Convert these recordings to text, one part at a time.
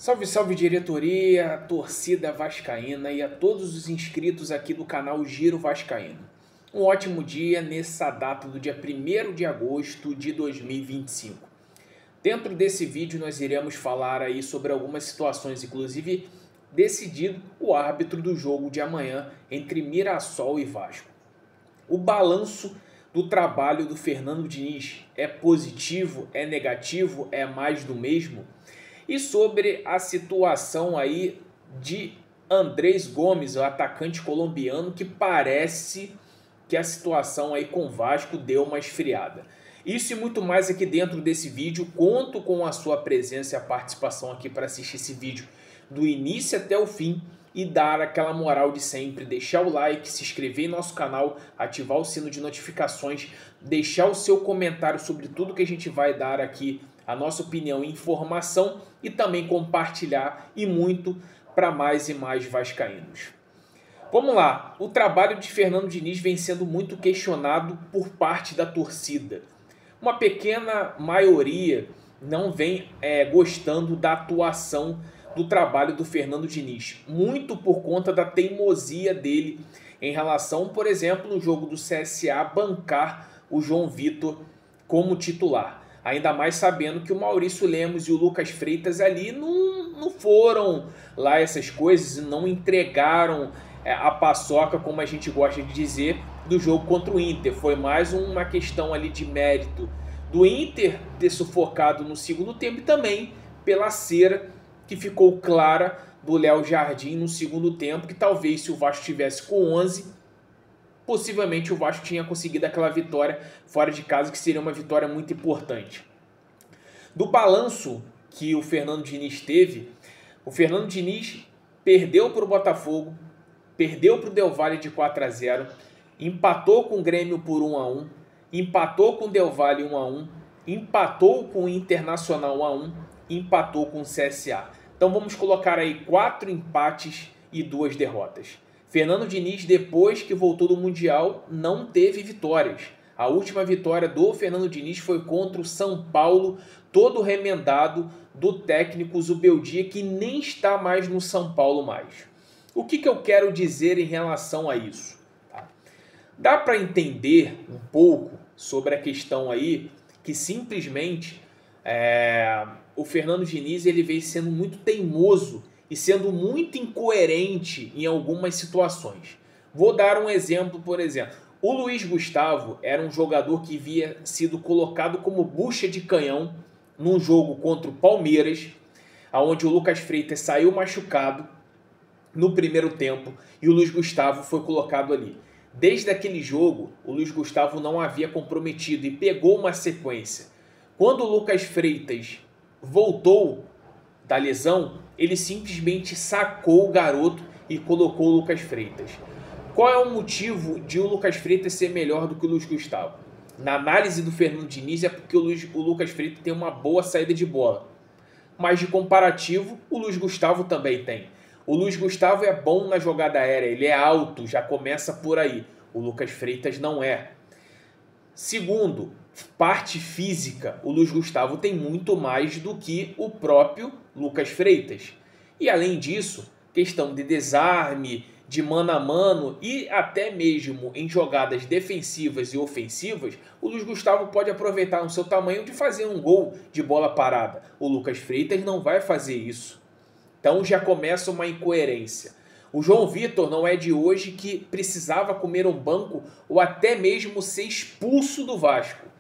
Salve, salve diretoria, torcida vascaína e a todos os inscritos aqui do canal Giro Vascaíno. Um ótimo dia nessa data do dia 1º de agosto de 2025. Dentro desse vídeo nós iremos falar aí sobre algumas situações, inclusive decidido o árbitro do jogo de amanhã entre Mirassol e Vasco. O balanço do trabalho do Fernando Diniz é positivo, é negativo, é mais do mesmo? E sobre a situação aí de Andrés Gomes, o atacante colombiano, que parece que a situação aí com o Vasco deu uma esfriada. Isso e muito mais aqui dentro desse vídeo. Conto com a sua presença e a participação aqui para assistir esse vídeo do início até o fim e dar aquela moral de sempre, deixar o like, se inscrever em nosso canal, ativar o sino de notificações, deixar o seu comentário sobre tudo que a gente vai dar aqui, a nossa opinião e informação, e também compartilhar e muito para mais e mais vascaínos. Vamos lá, o trabalho de Fernando Diniz vem sendo muito questionado por parte da torcida. Uma pequena maioria não vem gostando da atuação do trabalho do Fernando Diniz, muito por conta da teimosia dele em relação, por exemplo, no jogo do CSA, bancar o João Vitor como titular. Ainda mais sabendo que o Maurício Lemos e o Lucas Freitas ali não foram lá essas coisas, não entregaram a paçoca, como a gente gosta de dizer, do jogo contra o Inter. Foi mais uma questão ali de mérito do Inter ter sufocado no segundo tempo e também pela cera que ficou clara do Léo Jardim no segundo tempo, que talvez se o Vasco tivesse com 11, possivelmente o Vasco tinha conseguido aquela vitória fora de casa, que seria uma vitória muito importante. Do balanço que o Fernando Diniz teve, o Fernando Diniz perdeu para o Botafogo, perdeu para o Del Valle de 4-0, empatou com o Grêmio por 1-1, empatou com o Del Valle 1-1, empatou com o Internacional 1-1, empatou com o CSA. Então vamos colocar aí 4 empates e 2 derrotas. Fernando Diniz, depois que voltou do Mundial, não teve vitórias. A última vitória do Fernando Diniz foi contra o São Paulo, todo remendado do técnico Zubeldia, que nem está mais no São Paulo mais. O que eu quero dizer em relação a isso? Dá para entender um pouco sobre a questão aí que simplesmente o Fernando Diniz ele vem sendo muito teimoso e sendo muito incoerente em algumas situações. Vou dar um exemplo, por exemplo. O Luiz Gustavo era um jogador que havia sido colocado como bucha de canhão num jogo contra o Palmeiras, onde o Lucas Freitas saiu machucado no primeiro tempo e o Luiz Gustavo foi colocado ali. Desde aquele jogo, o Luiz Gustavo não havia comprometido e pegou uma sequência. Quando o Lucas Freitas voltou da lesão, ele simplesmente sacou o garoto e colocou o Lucas Freitas. Qual é o motivo de o Lucas Freitas ser melhor do que o Luiz Gustavo? Na análise do Fernando Diniz é porque o Lucas Freitas tem uma boa saída de bola. Mas de comparativo, o Luiz Gustavo também tem. O Luiz Gustavo é bom na jogada aérea, ele é alto, já começa por aí. O Lucas Freitas não é. Segundo, parte física, o Luiz Gustavo tem muito mais do que o próprio Lucas Freitas. E além disso, questão de desarme, de mano a mano e até mesmo em jogadas defensivas e ofensivas, o Luiz Gustavo pode aproveitar o seu tamanho de fazer um gol de bola parada. O Lucas Freitas não vai fazer isso. Então já começa uma incoerência. O João Vitor não é de hoje que precisava comer um banco ou até mesmo ser expulso do Vasco.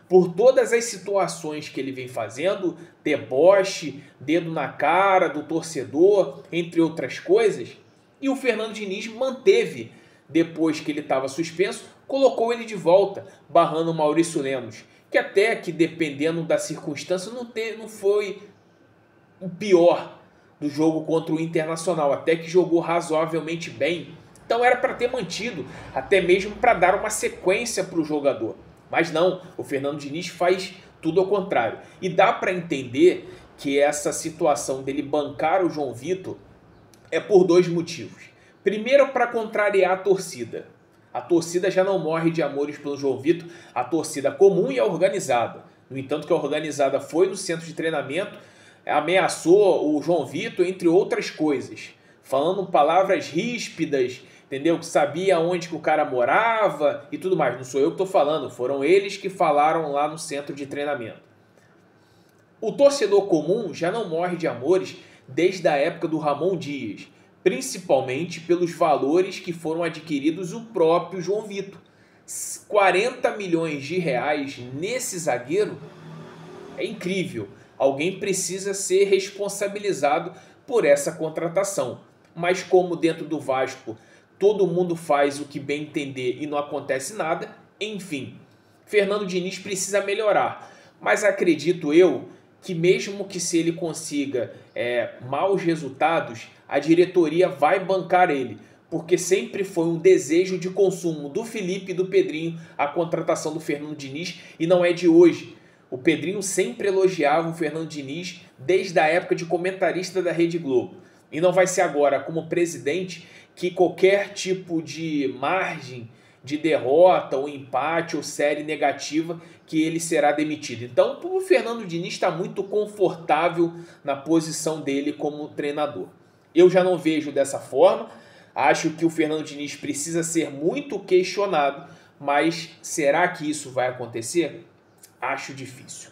Por todas as situações que ele vem fazendo, deboche, dedo na cara do torcedor, entre outras coisas, e o Fernando Diniz manteve, depois que ele estava suspenso, colocou ele de volta, barrando o Maurício Lemos, que até que dependendo da circunstância não foi o pior do jogo contra o Internacional, até que jogou razoavelmente bem. Então era para ter mantido, até mesmo para dar uma sequência para o jogador. Mas não, o Fernando Diniz faz tudo ao contrário. E dá para entender que essa situação dele bancar o João Vitor é por 2 motivos. Primeiro, para contrariar a torcida. A torcida já não morre de amores pelo João Vitor, a torcida comum e a organizada. No entanto, que a organizada foi no centro de treinamento, ameaçou o João Vitor, entre outras coisas, falando palavras ríspidas, entendeu? Que sabia onde que o cara morava e tudo mais. Não sou eu que estou falando, foram eles que falaram lá no centro de treinamento. O torcedor comum já não morre de amores desde a época do Ramon Dias, principalmente pelos valores que foram adquiridos o próprio João Vitor. 40 milhões de reais nesse zagueiro é incrível. Alguém precisa ser responsabilizado por essa contratação. Mas como dentro do Vasco todo mundo faz o que bem entender e não acontece nada, enfim, Fernando Diniz precisa melhorar. Mas acredito eu que mesmo que se ele consiga maus resultados, a diretoria vai bancar ele, porque sempre foi um desejo de consumo do Felipe e do Pedrinho a contratação do Fernando Diniz, e não é de hoje. O Pedrinho sempre elogiava o Fernando Diniz desde a época de comentarista da Rede Globo. E não vai ser agora, como presidente, que qualquer tipo de margem de derrota ou empate ou série negativa que ele será demitido. Então, o Fernando Diniz está muito confortável na posição dele como treinador. Eu já não vejo dessa forma. Acho que o Fernando Diniz precisa ser muito questionado, mas será que isso vai acontecer? Acho difícil.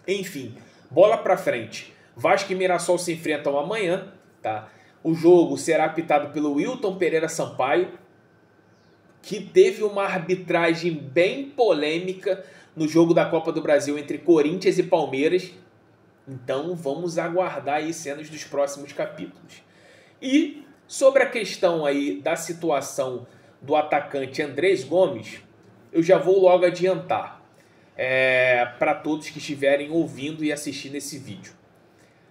Enfim, bola para frente. Vasco e Mirassol se enfrentam amanhã, tá? O jogo será apitado pelo Wilton Pereira Sampaio, que teve uma arbitragem bem polêmica no jogo da Copa do Brasil entre Corinthians e Palmeiras. Então vamos aguardar aí cenas dos próximos capítulos. E sobre a questão aí da situação do atacante Andrés Gomes, eu já vou logo adiantar para todos que estiverem ouvindo e assistindo esse vídeo.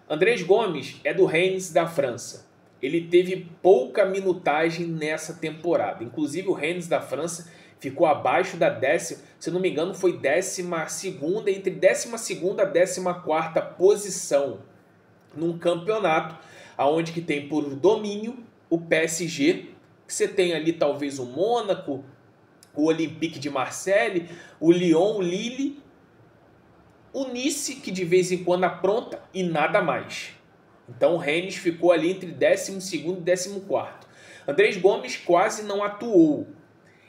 Andrés Gomes é do Rennes da França. Ele teve pouca minutagem nessa temporada. Inclusive o Rennes da França ficou abaixo da décima, se não me engano foi 12ª, entre 12ª a 14ª posição num campeonato onde que tem por domínio o PSG, que você tem ali talvez o Mônaco, o Olympique de Marseille, o Lyon, o Lille, o Nice, que de vez em quando apronta, e nada mais. Então o Rennes ficou ali entre 12º e 14º. Andrés Gomes quase não atuou.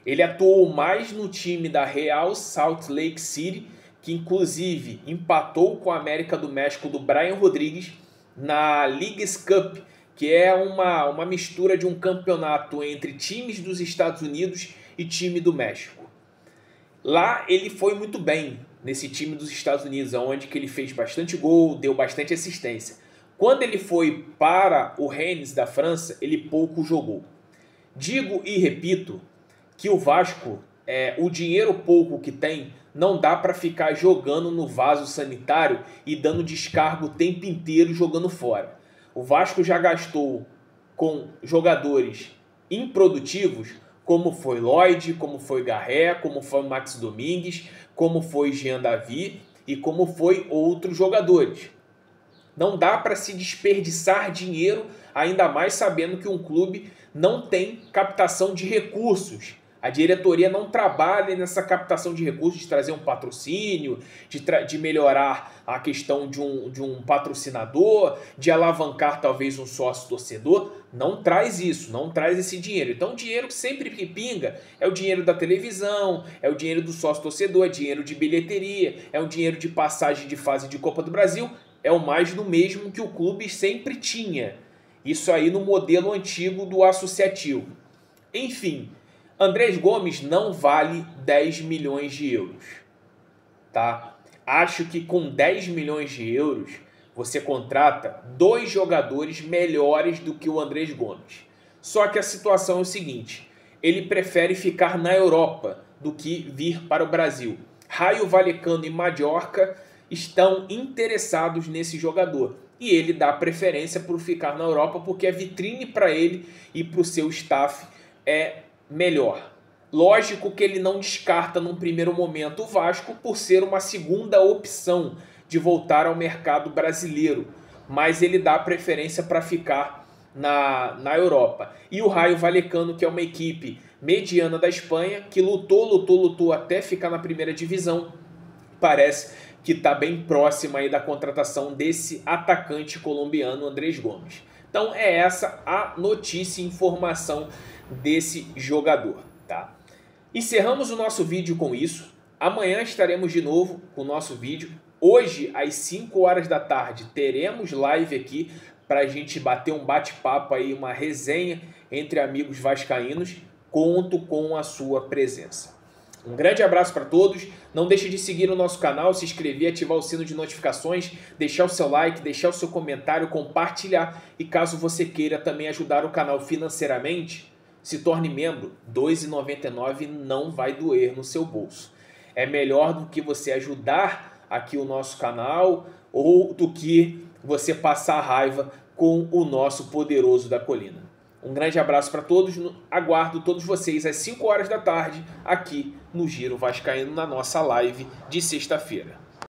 Ele atuou mais no time da Real Salt Lake City, que inclusive empatou com a América do México do Brian Rodrigues na Leagues Cup, que é uma mistura de um campeonato entre times dos Estados Unidos e time do México. Lá ele foi muito bem nesse time dos Estados Unidos, onde que ele fez bastante gol, deu bastante assistência. Quando ele foi para o Rennes da França, ele pouco jogou. Digo e repito que o Vasco, o dinheiro pouco que tem, não dá para ficar jogando no vaso sanitário e dando descargo o tempo inteiro jogando fora. O Vasco já gastou com jogadores improdutivos, como foi Lloyd, como foi Garré, como foi Max Domingues, como foi Jean Davi e como foi outros jogadores. Não dá para se desperdiçar dinheiro, ainda mais sabendo que um clube não tem captação de recursos. A diretoria não trabalha nessa captação de recursos, de trazer um patrocínio, de melhorar a questão de um patrocinador, de alavancar talvez um sócio torcedor. Não traz isso, não traz esse dinheiro. Então o dinheiro que sempre pinga é o dinheiro da televisão, é o dinheiro do sócio torcedor, é dinheiro de bilheteria, é o dinheiro de passagem de fase de Copa do Brasil. É o mais do mesmo que o clube sempre tinha. Isso aí no modelo antigo do associativo. Enfim, Andrés Gomes não vale 10 milhões de euros. Tá? Acho que com 10 milhões de euros você contrata 2 jogadores melhores do que o Andrés Gomes. Só que a situação é o seguinte, ele prefere ficar na Europa do que vir para o Brasil. Rayo Vallecano e Mallorca estão interessados nesse jogador. E ele dá preferência por ficar na Europa porque a vitrine para ele e para o seu staff é melhor. Lógico que ele não descarta num primeiro momento o Vasco por ser uma segunda opção de voltar ao mercado brasileiro. Mas ele dá preferência para ficar na Europa. E o Rayo Vallecano, que é uma equipe mediana da Espanha, que lutou até ficar na primeira divisão, parece que está bem próxima aí da contratação desse atacante colombiano Andrés Gomes. Então é essa a notícia e informação desse jogador, tá? Encerramos o nosso vídeo com isso. Amanhã estaremos de novo com o nosso vídeo. Hoje, às 5 horas da tarde, teremos live aqui para a gente bater um bate-papo aí, uma resenha entre amigos vascaínos. Conto com a sua presença. Um grande abraço para todos. Não deixe de seguir o nosso canal, se inscrever, ativar o sino de notificações, deixar o seu like, deixar o seu comentário, compartilhar. E caso você queira também ajudar o canal financeiramente, se torne membro. R$ 2,99 não vai doer no seu bolso. É melhor do que você ajudar aqui o nosso canal ou do que você passar raiva com o nosso poderoso da colina. Um grande abraço para todos, aguardo todos vocês às 5 horas da tarde aqui no Giro Vascaíno na nossa live de sexta-feira.